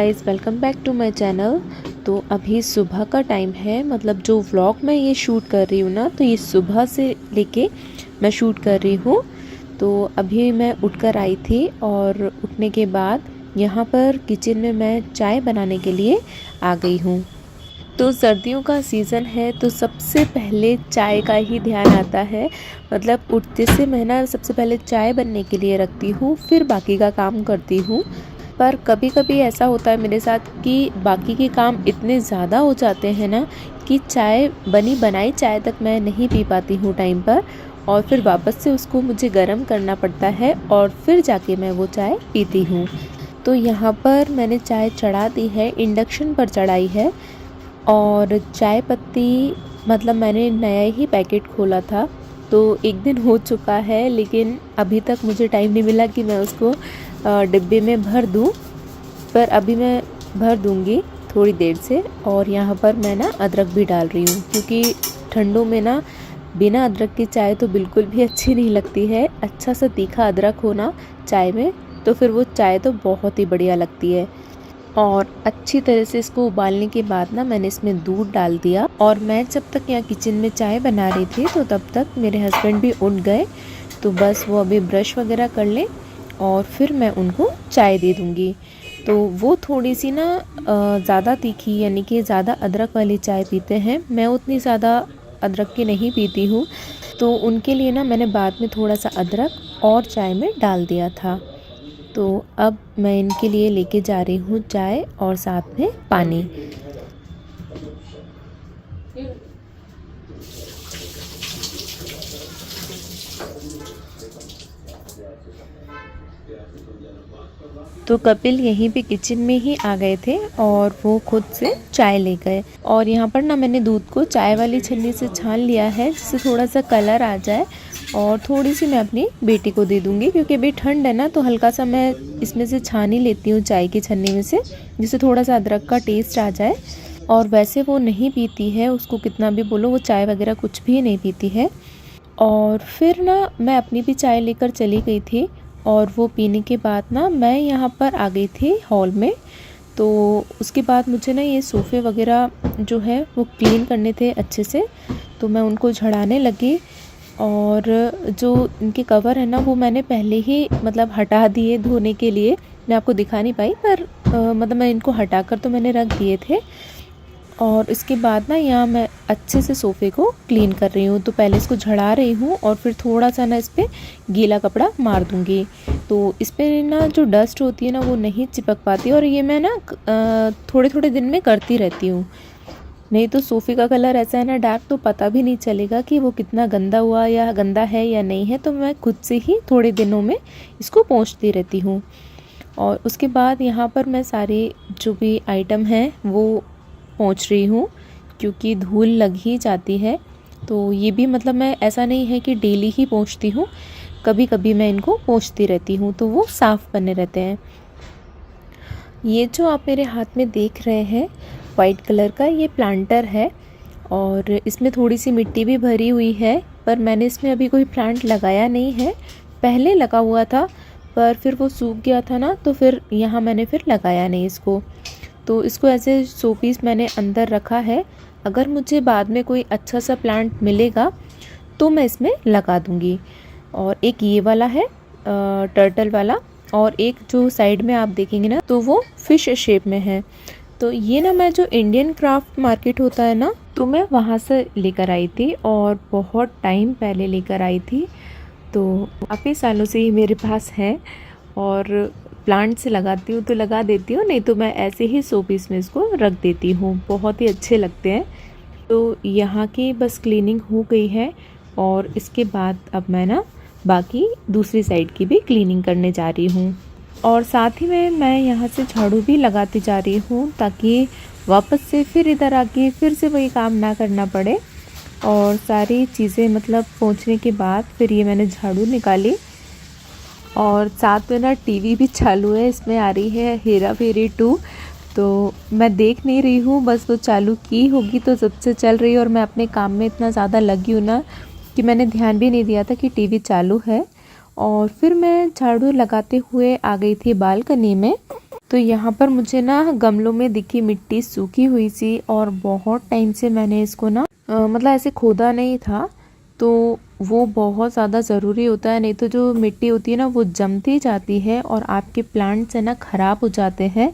Guys, welcome back to my channel. तो अभी सुबह का टाइम है, मतलब जो व्लॉग मैं ये शूट कर रही हूँ ना, तो ये सुबह से लेके मैं शूट कर रही हूँ। तो अभी मैं उठकर आई थी और उठने के बाद यहाँ पर किचन में मैं चाय बनाने के लिए आ गई हूँ। तो सर्दियों का सीज़न है तो सबसे पहले चाय का ही ध्यान आता है। मतलब उठते से मैं ना सबसे पहले चाय बनने के लिए रखती हूँ, फिर बाकी का काम करती हूँ। पर कभी कभी ऐसा होता है मेरे साथ कि बाकी के काम इतने ज़्यादा हो जाते हैं ना कि चाय बनी बनाई चाय तक मैं नहीं पी पाती हूँ टाइम पर, और फिर वापस से उसको मुझे गर्म करना पड़ता है और फिर जाके मैं वो चाय पीती हूँ। तो यहाँ पर मैंने चाय चढ़ा दी है, इंडक्शन पर चढ़ाई है। और चाय पत्ती मतलब मैंने नया ही पैकेट खोला था, तो एक दिन हो चुका है, लेकिन अभी तक मुझे टाइम नहीं मिला कि मैं उसको डिब्बे में भर दूं। पर अभी मैं भर दूंगी थोड़ी देर से। और यहाँ पर मैं ना अदरक भी डाल रही हूँ, क्योंकि ठंडों में ना बिना अदरक की चाय तो बिल्कुल भी अच्छी नहीं लगती है। अच्छा सा तीखा अदरक हो ना चाय में, तो फिर वो चाय तो बहुत ही बढ़िया लगती है। और अच्छी तरह से इसको उबालने के बाद ना मैंने इसमें दूध डाल दिया। और मैं जब तक यहाँ किचन में चाय बना रही थी तो तब तक मेरे हस्बैंड भी उठ गए। तो बस वो अभी ब्रश वगैरह कर लें और फिर मैं उनको चाय दे दूँगी। तो वो थोड़ी सी ना ज़्यादा तीखी, यानी कि ज़्यादा अदरक वाली चाय पीते हैं। मैं उतनी ज़्यादा अदरक की नहीं पीती हूँ, तो उनके लिए ना मैंने बाद में थोड़ा सा अदरक और चाय में डाल दिया था। तो अब मैं इनके लिए लेके जा रही हूँ चाय और साथ में पानी। तो कपिल यहीं पे किचन में ही आ गए थे और वो खुद से चाय ले गए। और यहाँ पर ना मैंने दूध को चाय वाली छन्नी से छान लिया है, जिससे थोड़ा सा कलर आ जाए। और थोड़ी सी मैं अपनी बेटी को दे दूँगी, क्योंकि अभी ठंड है ना, तो हल्का सा मैं इसमें से छान ही लेती हूँ चाय की छन्नी में से, जिससे थोड़ा सा अदरक का टेस्ट आ जाए। और वैसे वो नहीं पीती है, उसको कितना भी बोलो वो चाय वगैरह कुछ भी नहीं पीती है। और फिर ना मैं अपनी भी चाय लेकर चली गई थी, और वो पीने के बाद ना मैं यहाँ पर आ गई थी हॉल में। तो उसके बाद मुझे ना ये सोफ़े वगैरह जो है वो क्लीन करने थे अच्छे से, तो मैं उनको झड़ाने लगी। और जो इनके कवर है ना वो मैंने पहले ही मतलब हटा दिए धोने के लिए। मैं आपको दिखा नहीं पाई, पर मतलब मैं इनको हटाकर तो मैंने रख दिए थे। और इसके बाद ना यहाँ मैं अच्छे से सोफ़े को क्लीन कर रही हूँ। तो पहले इसको झड़ा रही हूँ और फिर थोड़ा सा ना इस पर गीला कपड़ा मार दूँगी, तो इस पर ना जो डस्ट होती है ना वो नहीं चिपक पाती। और ये मैं ना थोड़े थोड़े दिन में करती रहती हूँ, नहीं तो सोफ़े का कलर ऐसा है ना डार्क, तो पता भी नहीं चलेगा कि वो कितना गंदा हुआ या गंदा है या नहीं है। तो मैं खुद से ही थोड़े दिनों में इसको पोंछती रहती हूँ। और उसके बाद यहाँ पर मैं सारे जो भी आइटम हैं वो पोंछ रही हूँ, क्योंकि धूल लग ही जाती है। तो ये भी मतलब मैं ऐसा नहीं है कि डेली ही पोंछती हूँ, कभी कभी मैं इनको पोंछती रहती हूँ, तो वो साफ़ बने रहते हैं। ये जो आप मेरे हाथ में देख रहे हैं वाइट कलर का, ये प्लांटर है और इसमें थोड़ी सी मिट्टी भी भरी हुई है। पर मैंने इसमें अभी कोई प्लांट लगाया नहीं है, पहले लगा हुआ था पर फिर वो सूख गया था ना, तो फिर यहाँ मैंने फिर लगाया नहीं इसको। तो इसको ऐसे शो पीस मैंने अंदर रखा है। अगर मुझे बाद में कोई अच्छा सा प्लांट मिलेगा तो मैं इसमें लगा दूँगी। और एक ये वाला है टर्टल वाला, और एक जो साइड में आप देखेंगे ना तो वो फिश शेप में है। तो ये ना मैं जो इंडियन क्राफ्ट मार्केट होता है ना, तो मैं वहाँ से लेकर आई थी, और बहुत टाइम पहले लेकर आई थी। तो काफ़ी सालों से ही मेरे पास है, और प्लांट से लगाती हूँ तो लगा देती हूँ, नहीं तो मैं ऐसे ही शो पीस में इसको रख देती हूँ, बहुत ही अच्छे लगते हैं। तो यहाँ की बस क्लीनिंग हो गई है, और इसके बाद अब मैं ना बाकी दूसरी साइड की भी क्लीनिंग करने जा रही हूँ। और साथ ही में मैं यहाँ से झाड़ू भी लगाती जा रही हूँ, ताकि वापस से फिर इधर आके फिर से वही काम ना करना पड़े। और सारी चीज़ें मतलब पोंछने के बाद फिर ये मैंने झाड़ू निकाली। और साथ में ना टीवी भी चालू है, इसमें आ रही है हेरा फेरी 2। तो मैं देख नहीं रही हूँ, बस वो चालू की होगी तो सबसे चल रही है, और मैं अपने काम में इतना ज़्यादा लगी हूँ ना कि मैंने ध्यान भी नहीं दिया था कि टीवी चालू है। और फिर मैं झाड़ू लगाते हुए आ गई थी बालकनी में। तो यहाँ पर मुझे ना गमलों में दिखी मिट्टी सूखी हुई सी, और बहुत टाइम से मैंने इसको ना मतलब ऐसे खोदा नहीं था, तो वो बहुत ज़्यादा ज़रूरी होता है, नहीं तो जो मिट्टी होती है ना वो जमती जाती है और आपके प्लांट्स है ना ख़राब हो जाते हैं।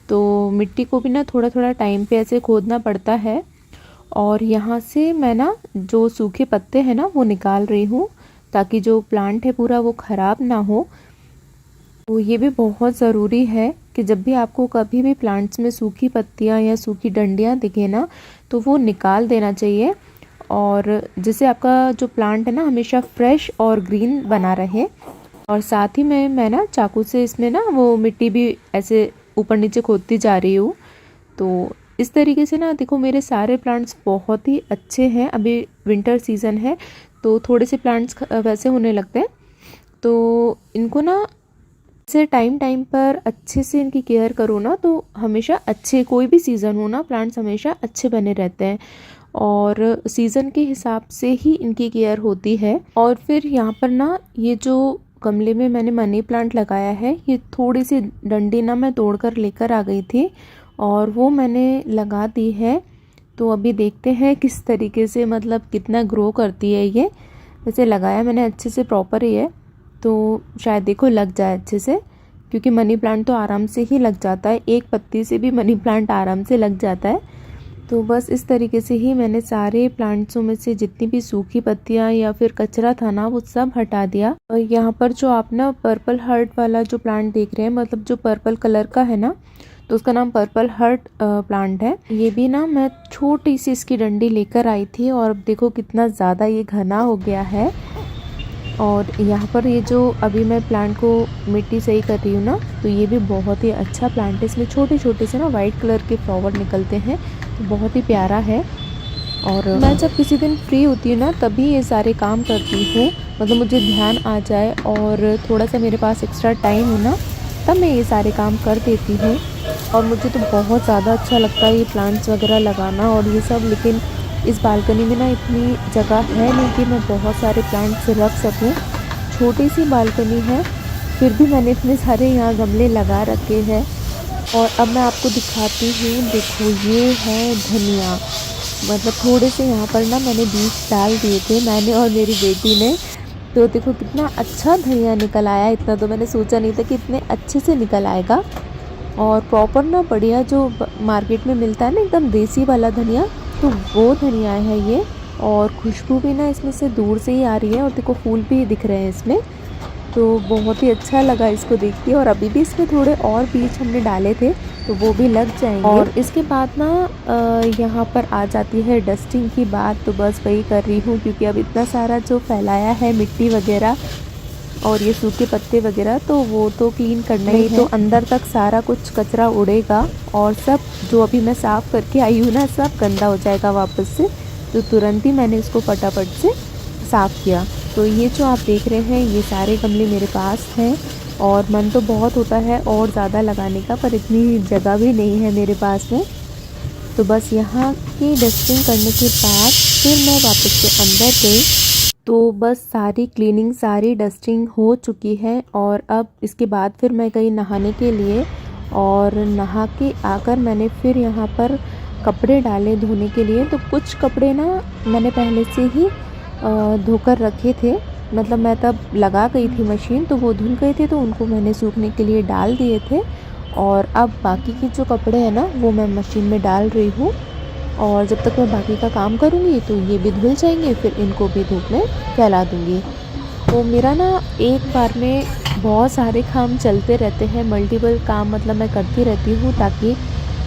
तो मिट्टी को भी ना थोड़ा थोड़ा टाइम पे ऐसे खोदना पड़ता है। और यहाँ से मैं ना जो सूखे पत्ते हैं ना वो निकाल रही हूँ, ताकि जो प्लांट है पूरा वो ख़राब ना हो। तो ये भी बहुत ज़रूरी है कि जब भी आपको कभी भी प्लांट्स में सूखी पत्तियाँ या सूखी डंडियाँ दिखे ना, तो वो निकाल देना चाहिए, और जिससे आपका जो प्लांट है ना हमेशा फ्रेश और ग्रीन बना रहे। और साथ ही में मैं ना चाकू से इसमें ना वो मिट्टी भी ऐसे ऊपर नीचे खोदती जा रही हूँ। तो इस तरीके से ना देखो मेरे सारे प्लांट्स बहुत ही अच्छे हैं। अभी विंटर सीज़न है तो थोड़े से प्लांट्स वैसे होने लगते हैं, तो इनको ना से टाइम टाइम पर अच्छे से इनकी केयर करो ना, तो हमेशा अच्छे, कोई भी सीज़न हो ना, प्लांट्स हमेशा अच्छे बने रहते हैं। और सीज़न के हिसाब से ही इनकी केयर होती है। और फिर यहाँ पर ना ये जो गमले में मैंने मनी प्लांट लगाया है, ये थोड़ी सी डंडी ना मैं तोड़कर लेकर आ गई थी और वो मैंने लगा दी है। तो अभी देखते हैं किस तरीके से, मतलब कितना ग्रो करती है ये। वैसे लगाया मैंने अच्छे से, प्रॉपर ही है, तो शायद देखो लग जाए अच्छे से, क्योंकि मनी प्लांट तो आराम से ही लग जाता है, एक पत्ती से भी मनी प्लांट आराम से लग जाता है। तो बस इस तरीके से ही मैंने सारे प्लांट्सों में से जितनी भी सूखी पत्तियां या फिर कचरा था ना वो सब हटा दिया। और यहाँ पर जो आप ना पर्पल हार्ट वाला जो प्लांट देख रहे हैं, मतलब जो पर्पल कलर का है ना, तो उसका नाम पर्पल हार्ट प्लांट है। ये भी ना मैं छोटी सी इसकी डंडी लेकर आई थी, और अब देखो कितना ज़्यादा ये घना हो गया है। और यहाँ पर ये जो अभी मैं प्लांट को मिट्टी सही कर रही हूँ ना, तो ये भी बहुत ही अच्छा प्लांट है। इसमें छोटे छोटे से ना वाइट कलर के फ्लावर निकलते हैं, तो बहुत ही प्यारा है। और मैं जब किसी दिन फ्री होती हूँ ना तभी ये सारे काम करती हूँ, मतलब मुझे ध्यान आ जाए और थोड़ा सा मेरे पास एक्स्ट्रा टाइम हो ना, तब मैं ये सारे काम कर देती हूँ। और मुझे तो बहुत ज़्यादा अच्छा लगता है ये प्लांट्स वगैरह लगाना और ये सब। लेकिन इस बालकनी में ना इतनी जगह है नहीं कि मैं बहुत सारे प्लांट्स रख सकूं। छोटी सी बालकनी है, फिर भी मैंने इतने सारे यहाँ गमले लगा रखे हैं। और अब मैं आपको दिखाती हूँ, देखो ये है धनिया। मतलब थोड़े से यहाँ पर ना मैंने बीज डाल दिए थे, मैंने और मेरी बेटी ने। तो देखो कितना अच्छा धनिया निकल आया। इतना तो मैंने सोचा नहीं था कि इतने अच्छे से निकल आएगा। और प्रॉपर ना बढ़िया जो मार्केट में मिलता है ना एकदम देसी वाला धनिया, तो वो धनिया है ये। और खुशबू भी ना इसमें से दूर से ही आ रही है, और देखो फूल भी दिख रहे हैं इसमें। तो बहुत ही अच्छा लगा इसको देख के। और अभी भी इसमें थोड़े और बीज हमने डाले थे, तो वो भी लग जाएंगे। और इसके बाद ना यहाँ पर आ जाती है डस्टिंग की बात। तो बस वही कर रही हूँ, क्योंकि अब इतना सारा जो फैलाया है मिट्टी वगैरह और ये सूखे पत्ते वगैरह, तो वो तो क्लीन करना ही है। तो अंदर तक सारा कुछ कचरा उड़ेगा और सब जो अभी मैं साफ़ करके आई हूँ ना, सब गंदा हो जाएगा वापस से। तो तुरंत ही मैंने इसको फटाफट से साफ़ किया। तो ये जो आप देख रहे हैं ये सारे गमले मेरे पास हैं, और मन तो बहुत होता है और ज़्यादा लगाने का, पर इतनी जगह भी नहीं है मेरे पास में। तो बस यहाँ की डस्टिंग करने के बाद फिर मैं वापस से अंदर गई। तो बस सारी क्लीनिंग, सारी डस्टिंग हो चुकी है। और अब इसके बाद फिर मैं गई नहाने के लिए, और नहा के आकर मैंने फिर यहाँ पर कपड़े डाले धोने के लिए। तो कुछ कपड़े ना मैंने पहले से ही धोकर रखे थे, मतलब मैं तब लगा गई थी मशीन, तो वो धुल गए थे, तो उनको मैंने सूखने के लिए डाल दिए थे। और अब बाकी के जो कपड़े हैं ना वो मैं मशीन में डाल रही हूँ। और जब तक मैं बाकी का काम करूँगी तो ये भी धुल जाएंगे, फिर इनको भी धूप में फैला दूँगी। तो मेरा ना एक बार में बहुत सारे काम चलते रहते हैं, मल्टीपल काम मतलब मैं करती रहती हूँ, ताकि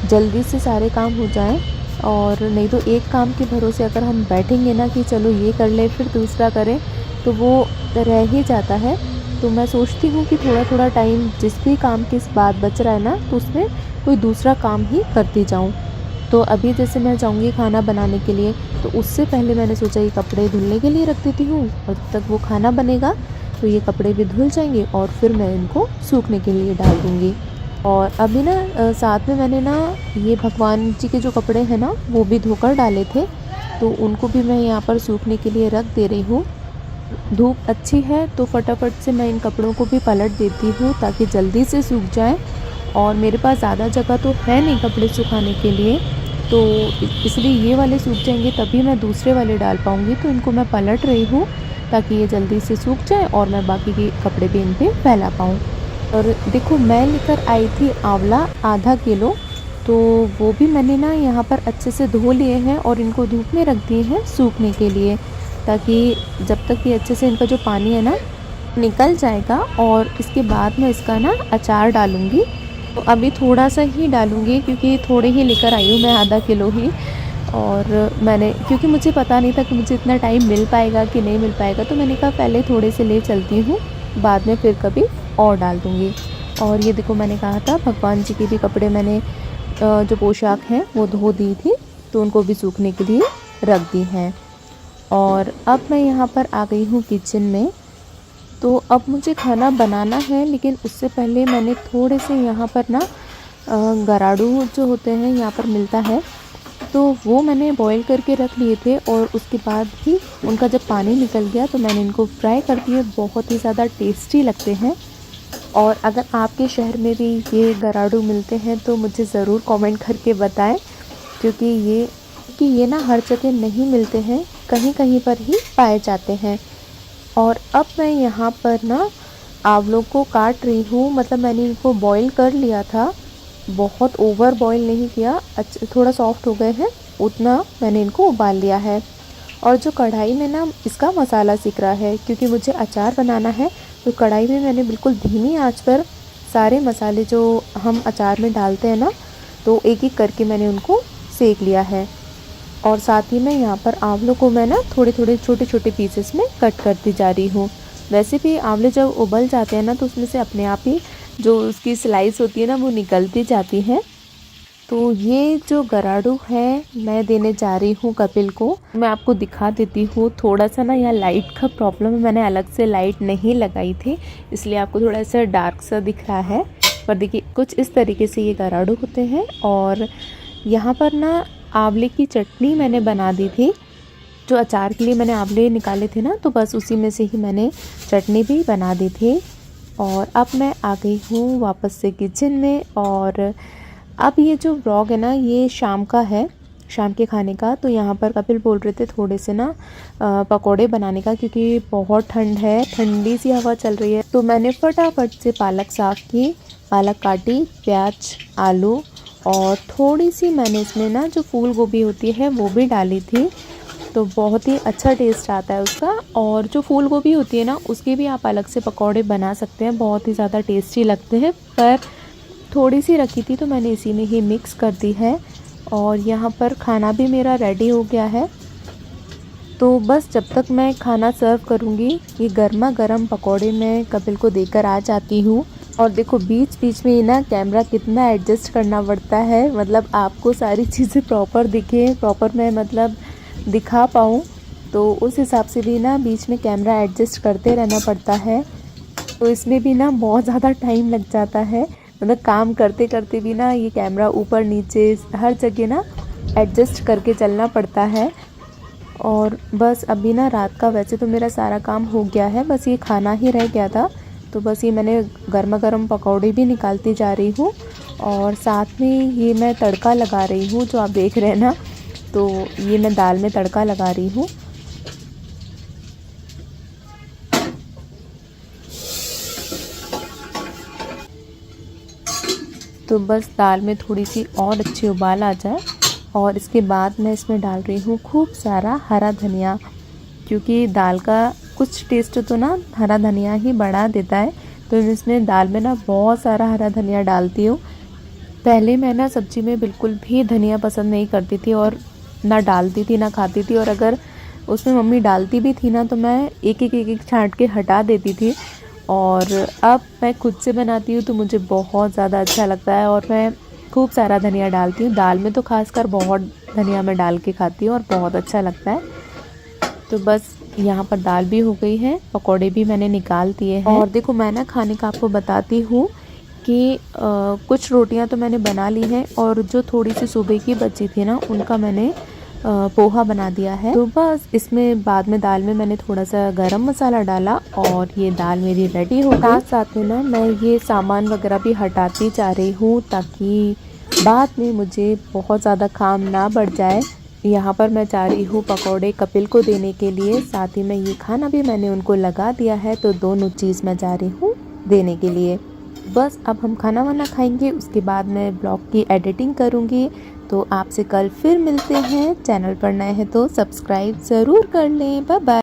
जल्दी से सारे काम हो जाएं। और नहीं तो एक काम के भरोसे अगर हम बैठेंगे ना कि चलो ये कर ले फिर दूसरा करें, तो वो रह ही जाता है। तो मैं सोचती हूँ कि थोड़ा थोड़ा टाइम जिस भी काम के बाद बच रहा है ना, तो उसमें कोई दूसरा काम ही करती जाऊँ। तो अभी जैसे मैं जाऊँगी खाना बनाने के लिए, तो उससे पहले मैंने सोचा ये कपड़े धुलने के लिए रख देती हूँ, और जब तक वो खाना बनेगा तो ये कपड़े भी धुल जाएंगे, और फिर मैं इनको सूखने के लिए डाल दूँगी। और अभी ना साथ में मैंने ना ये भगवान जी के जो कपड़े हैं ना वो भी धोकर डाले थे, तो उनको भी मैं यहाँ पर सूखने के लिए रख दे रही हूँ। धूप अच्छी है तो फटाफट से मैं इन कपड़ों को भी पलट देती हूँ, ताकि जल्दी से सूख जाए। और मेरे पास ज़्यादा जगह तो है नहीं कपड़े सुखाने के लिए, तो इसलिए ये वाले सूख जाएंगे तभी मैं दूसरे वाले डाल पाऊँगी। तो इनको मैं पलट रही हूँ ताकि ये जल्दी से सूख जाए और मैं बाकी के कपड़े भी इन पर फैला पाऊँ। और देखो मैं लेकर आई थी आंवला आधा किलो, तो वो भी मैंने ना यहाँ पर अच्छे से धो लिए हैं और इनको धूप में रख दिए हैं सूखने के लिए, ताकि जब तक ये अच्छे से इनका जो पानी है ना निकल जाएगा। और इसके बाद मैं इसका ना अचार डालूँगी। तो अभी थोड़ा सा ही डालूँगी क्योंकि थोड़े ही लेकर आई हूँ मैं, आधा किलो ही। और मैंने क्योंकि मुझे पता नहीं था कि मुझे इतना टाइम मिल पाएगा कि नहीं मिल पाएगा, तो मैंने कहा पहले थोड़े से ले चलती हूँ, बाद में फिर कभी और डाल दूँगी। और ये देखो मैंने कहा था भगवान जी के भी कपड़े मैंने जो पोशाक हैं वो धो दी थी, तो उनको भी सूखने के लिए रख दी हैं। और अब मैं यहाँ पर आ गई हूँ किचन में। तो अब मुझे खाना बनाना है, लेकिन उससे पहले मैंने थोड़े से यहाँ पर ना गराड़ू जो होते हैं यहाँ पर मिलता है, तो वो मैंने बॉईल करके रख लिए थे। और उसके बाद भी उनका जब पानी निकल गया तो मैंने इनको फ्राई कर दिए। बहुत ही ज़्यादा टेस्टी लगते हैं। और अगर आपके शहर में भी ये गराड़ू मिलते हैं तो मुझे ज़रूर कमेंट करके बताएं, क्योंकि ये ना हर जगह नहीं मिलते हैं, कहीं कहीं पर ही पाए जाते हैं। और अब मैं यहाँ पर ना आंवलों को काट रही हूँ। मतलब मैंने इनको बॉईल कर लिया था, बहुत ओवर बॉईल नहीं किया, अच्छा थोड़ा सॉफ्ट हो गए हैं उतना मैंने इनको उबाल लिया है। और जो कढ़ाई में ना इसका मसाला सीख रहा है, क्योंकि मुझे अचार बनाना है, तो कढ़ाई में मैंने बिल्कुल धीमी आंच पर सारे मसाले जो हम अचार में डालते हैं ना, तो एक एक करके मैंने उनको सेक लिया है। और साथ ही में यहाँ पर आंवलों को मैं ना थोड़े थोड़े छोटे छोटे पीसेस में कट करती जा रही हूँ। वैसे भी आंवले जब उबल जाते हैं ना तो उसमें से अपने आप ही जो उसकी स्लाइस होती है ना वो निकलती जाती है। तो ये जो गराड़ू है मैं देने जा रही हूँ कपिल को। मैं आपको दिखा देती हूँ। थोड़ा सा ना यहाँ लाइट का प्रॉब्लम है, मैंने अलग से लाइट नहीं लगाई थी, इसलिए आपको थोड़ा सा डार्क सा दिख रहा है। पर देखिए कुछ इस तरीके से ये गराड़ू होते हैं। और यहाँ पर ना आंवले की चटनी मैंने बना दी थी, जो अचार के लिए मैंने आंवले निकाले थे ना, तो बस उसी में से ही मैंने चटनी भी बना दी थी। और अब मैं आ गई हूँ वापस से किचन में। और अब ये जो व्लॉग है ना ये शाम का है, शाम के खाने का। तो यहाँ पर कपिल बोल रहे थे थोड़े से ना पकोड़े बनाने का, क्योंकि बहुत ठंड है, ठंडी सी हवा चल रही है। तो मैंने फटाफट से पालक साफ़ की, पालक काटी, प्याज, आलू और थोड़ी सी मैंने इसमें ना जो फूल गोभी होती है वो भी डाली थी। तो बहुत ही अच्छा टेस्ट आता है उसका। और जो फूल गोभी होती है ना उसके भी आप अलग से पकौड़े बना सकते हैं, बहुत ही ज़्यादा टेस्टी लगते हैं। पर थोड़ी सी रखी थी तो मैंने इसी में ही मिक्स कर दी है। और यहाँ पर खाना भी मेरा रेडी हो गया है। तो बस जब तक मैं खाना सर्व करूँगी, ये गर्मा गर्म पकौड़े मैं कपिल को देकर आ जाती हूँ। और देखो बीच बीच में ना कैमरा कितना एडजस्ट करना पड़ता है, मतलब आपको सारी चीज़ें प्रॉपर दिखे, प्रॉपर मैं मतलब दिखा पाऊँ, तो उस हिसाब से भी ना बीच में कैमरा एडजस्ट करते रहना पड़ता है। तो इसमें भी ना बहुत ज़्यादा टाइम लग जाता है, मतलब काम करते करते भी ना ये कैमरा ऊपर नीचे हर जगह ना एडजस्ट करके चलना पड़ता है। और बस अभी ना रात का वैसे तो मेरा सारा काम हो गया है, बस ये खाना ही रह गया था। तो बस ये मैंने गर्मा गर्म पकौड़े भी निकालती जा रही हूँ। और साथ में ये मैं तड़का लगा रही हूँ, जो आप देख रहे हैं ना, तो ये मैं दाल में तड़का लगा रही हूँ। तो बस दाल में थोड़ी सी और अच्छी उबाल आ जाए, और इसके बाद मैं इसमें डाल रही हूँ खूब सारा हरा धनिया, क्योंकि दाल का कुछ टेस्ट तो ना हरा धनिया ही बढ़ा देता है। तो इसमें दाल में ना बहुत सारा हरा धनिया डालती हूँ। पहले मैं ना सब्ज़ी में बिल्कुल भी धनिया पसंद नहीं करती थी, और ना डालती थी ना खाती थी। और अगर उसमें मम्मी डालती भी थी ना तो मैं एक एक छांट के हटा देती थी। और अब मैं खुद से बनाती हूँ तो मुझे बहुत ज़्यादा अच्छा लगता है, और मैं खूब सारा धनिया डालती हूँ। दाल में तो खासकर बहुत धनिया मैं डाल के खाती हूँ और बहुत अच्छा लगता है। तो बस यहाँ पर दाल भी हो गई है, पकोड़े भी मैंने निकाल दिए हैं। और देखो मैं ना खाने का आपको बताती हूँ कि कुछ रोटियाँ तो मैंने बना ली हैं, और जो थोड़ी सी सुबह की बची थी ना उनका मैंने पोहा बना दिया है। तो बस इसमें बाद में दाल में मैंने थोड़ा सा गरम मसाला डाला और ये दाल मेरी रेडी हो गई। साथ में ना मैं ये सामान वगैरह भी हटाती जा रही हूँ ताकि बाद में मुझे बहुत ज़्यादा काम ना बढ़ जाए। यहाँ पर मैं जा रही हूँ पकौड़े कपिल को देने के लिए, साथ ही में ये खाना भी मैंने उनको लगा दिया है। तो दोनों चीज़ मैं जा रही हूँ देने के लिए। बस अब हम खाना वाना खाएंगे, उसके बाद मैं ब्लॉग की एडिटिंग करूँगी। तो आपसे कल फिर मिलते हैं। चैनल पर नए हैं तो सब्सक्राइब ज़रूर कर लें। Bye bye.